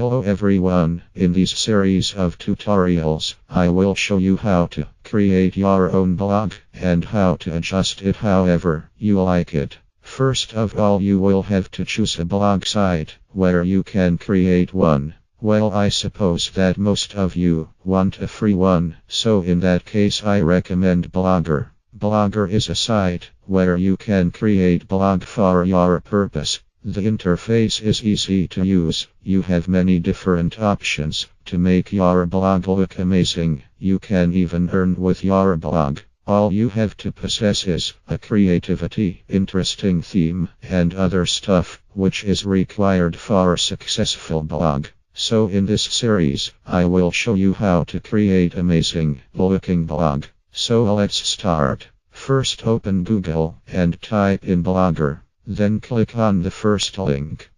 Hello everyone, in this series of tutorials, I will show you how to create your own blog and how to adjust it however you like it. First of all, you will have to choose a blog site where you can create one. Well, I suppose that most of you want a free one, so in that case I recommend Blogger. Blogger is a site where you can create blog for your purpose. The interface is easy to use. You have many different options to make your blog look amazing. You can even earn with your blog. All you have to possess is a creativity, interesting theme, and other stuff, which is required for a successful blog. So in this series, I will show you how to create amazing looking blog. So let's start. First, open Google and type in Blogger. Then click on the first link.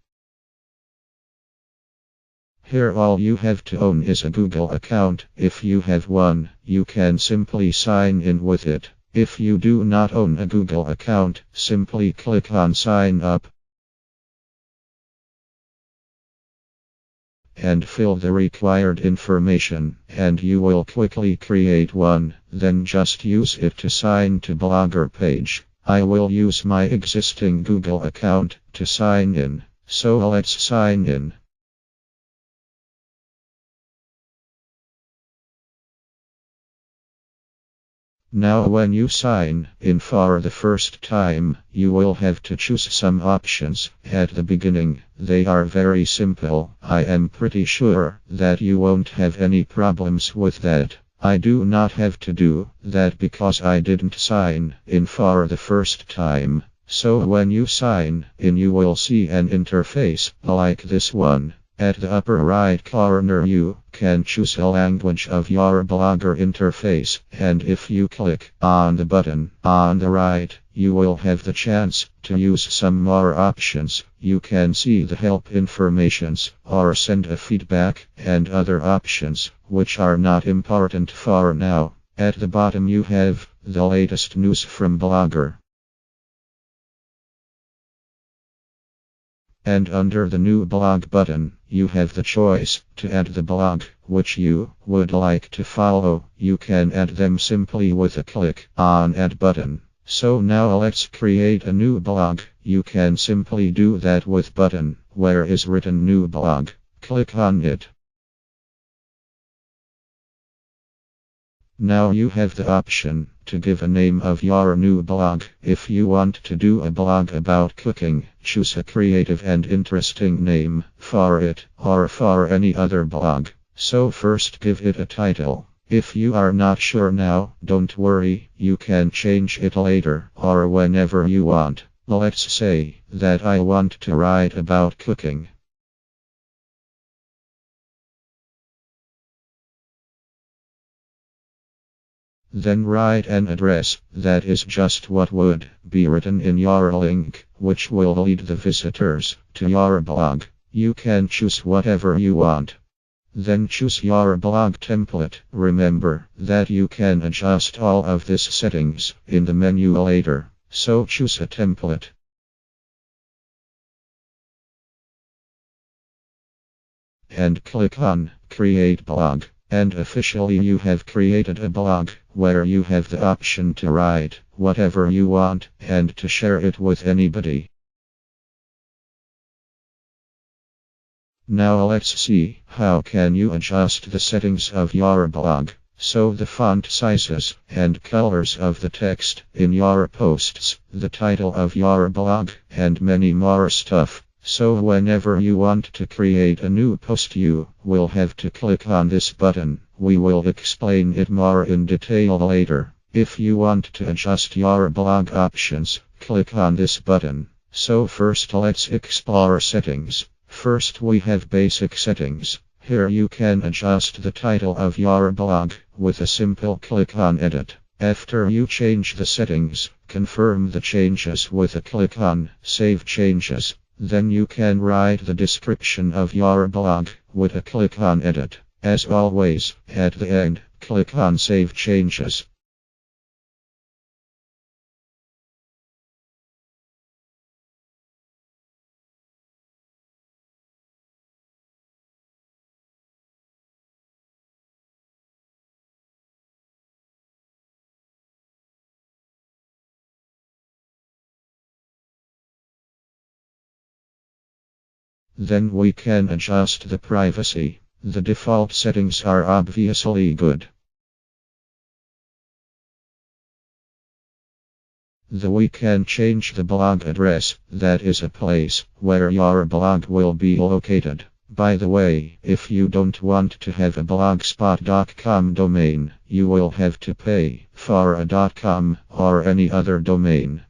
Here all you have to own is a Google account. If you have one, you can simply sign in with it. If you do not own a Google account, simply click on Sign Up and fill the required information, and you will quickly create one. Then just use it to sign to Blogger page. I will use my existing Google account to sign in. So let's sign in. Now when you sign in for the first time, you will have to choose some options at the beginning. They are very simple. I am pretty sure that you won't have any problems with that. I do not have to do that because I didn't sign in for the first time. So when you sign in, you will see an interface like this one. At the upper right corner you can choose a language of your Blogger interface, and if you click on the button on the right, you will have the chance to use some more options. You can see the help informations or send a feedback and other options which are not important for now. At the bottom you have the latest news from Blogger. And under the new blog button, you have the choice to add the blog which you would like to follow. You can add them simply with a click on Add button. So now let's create a new blog. You can simply do that with button where is written New Blog. Click on it. Now you have the option to give a name of your new blog. If you want to do a blog about cooking, choose a creative and interesting name for it or for any other blog. So first give it a title. If you are not sure now, don't worry, you can change it later or whenever you want. Let's say that I want to write about cooking. Then write an address, that is just what would be written in your link, which will lead the visitors to your blog. You can choose whatever you want. Then choose your blog template. Remember that you can adjust all of these settings in the menu later. So choose a template. And click on Create Blog. And officially you have created a blog where you have the option to write whatever you want and to share it with anybody. Now let's see how can you adjust the settings of your blog. So the font sizes and colors of the text in your posts, the title of your blog, and many more stuff. So whenever you want to create a new post, you will have to click on this button. We will explain it more in detail later. If you want to adjust your blog options, click on this button. So first let's explore settings. First we have basic settings. Here you can adjust the title of your blog with a simple click on Edit. After you change the settings, confirm the changes with a click on Save Changes. Then you can write the description of your blog with a click on Edit. As always, at the end, click on Save Changes. Then we can adjust the privacy. The default settings are obviously good. We can change the blog address, that is a place where your blog will be located. By the way, if you don't want to have a blogspot.com domain, you will have to pay for a .com or any other domain.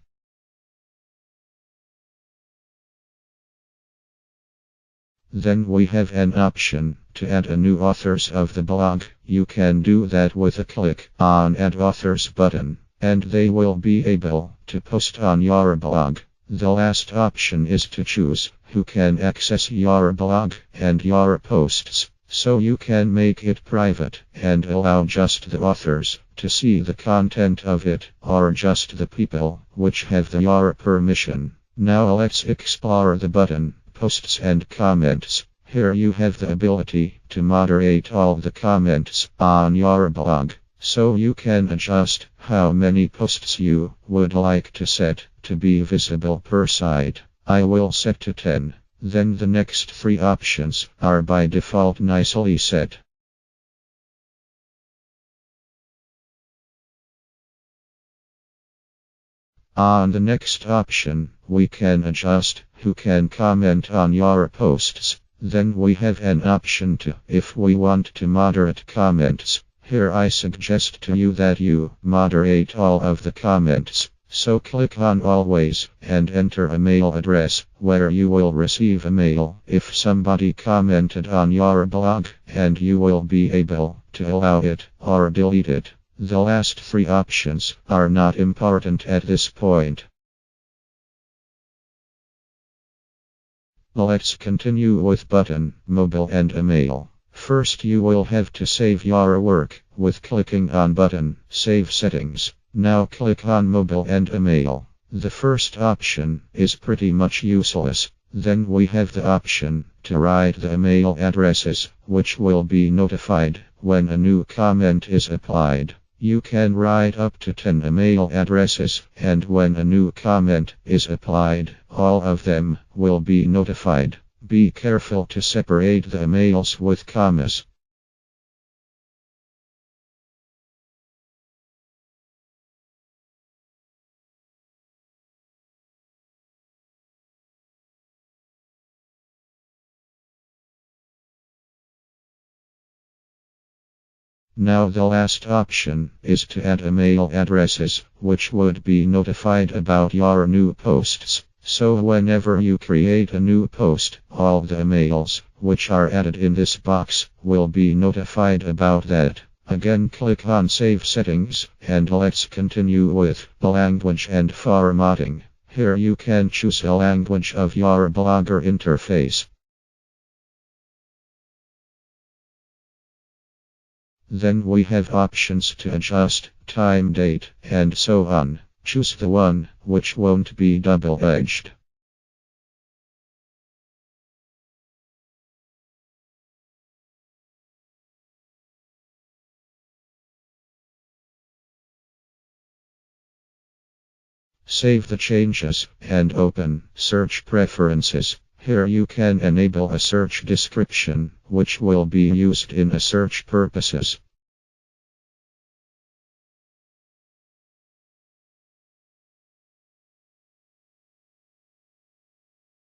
Then we have an option to add a new authors of the blog. You can do that with a click on Add Authors button, and they will be able to post on your blog. The last option is to choose who can access your blog and your posts, so you can make it private and allow just the authors to see the content of it, or just the people which have your permission. Now let's explore the button, Posts and Comments. Here you have the ability to moderate all the comments on your blog, so you can adjust how many posts you would like to set to be visible per site. I will set to 10. Then the next 3 options are by default nicely set. On the next option, we can adjust who can comment on your posts. Then we have an option to, if we want to moderate comments. Here I suggest to you that you moderate all of the comments. So click on Always and enter a mail address where you will receive a mail if somebody commented on your blog, and you will be able to allow it or delete it. The last 3 options are not important at this point. Let's continue with button, Mobile and Email. First you will have to save your work with clicking on button, Save Settings. Now click on Mobile and Email. The first option is pretty much useless. Then we have the option to write the email addresses, which will be notified when a new comment is applied. You can write up to 10 email addresses, and when a new comment is applied, all of them will be notified. Be careful to separate the emails with commas. Now the last option is to add email addresses, which would be notified about your new posts. So whenever you create a new post, all the emails which are added in this box will be notified about that. Again click on Save Settings, and let's continue with Language and Formatting. Here you can choose a language of your Blogger interface. Then we have options to adjust time, date, and so on. Choose the one which won't be double-edged. Save the changes and open Search Preferences. Here you can enable a search description, which will be used in a search purposes.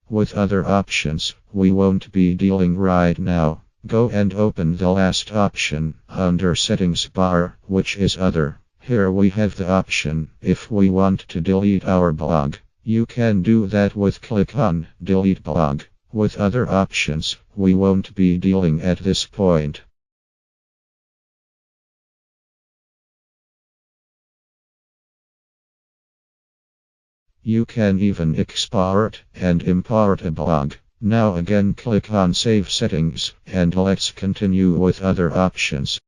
With other options, we won't be dealing right now. Go and open the last option under Settings bar, which is Other. Here we have the option if we want to delete our blog. You can do that with click on Delete Blog. With other options, we won't be dealing at this point. You can even export and import a blog. Now again click on Save Settings, and let's continue with other options.